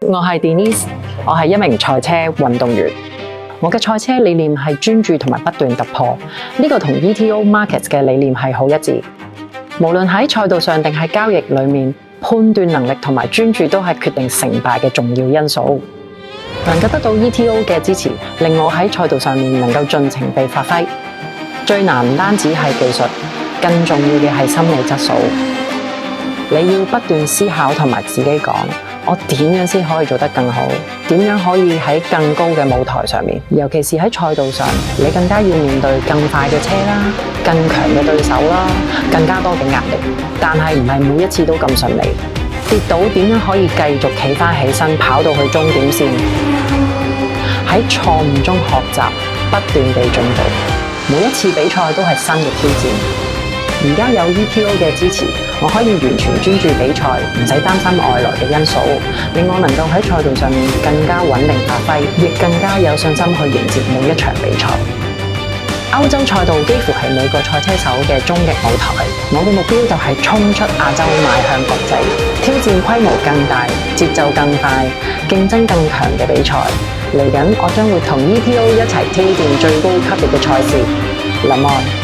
我係 Denise， 我係一名賽車運動員。我嘅賽車理念係專注同埋不斷突破，呢個同 ETO Markets 嘅理念係好一致。無論喺賽道上定喺交易裏面，判斷能力同埋專注都係決定成敗嘅重要因素。能夠得到 ETO 嘅支持，令我喺賽道上面能夠盡情地發揮。最難唔單止係技術，更重要嘅係心理質素。你要不斷思考同埋自己講，我點樣先可以做得更好？點樣可以喺更高嘅舞台上面？尤其是喺賽道上，你更加要面對更快嘅車啦、更強嘅對手啦、更加多嘅壓力。但係唔係每一次都咁順利，跌倒點樣可以繼續企返起身，跑到去終點線？喺錯誤中學習，不斷地進步。每一次比賽都係新嘅挑戰。而家有 ETO 嘅支持，我可以完全專注比賽，唔使擔心外來嘅因素，令我能夠喺賽道上面更加穩定發揮，亦更加有信心去迎接每一場比賽。歐洲賽道幾乎係每個賽車手嘅終極舞台，我嘅目標就係衝出亞洲，邁向國際，挑戰規模更大、節奏更快、競爭更強嘅比賽。嚟緊我將會同 ETO 一齊挑戰最高級別嘅賽事，Le Mans。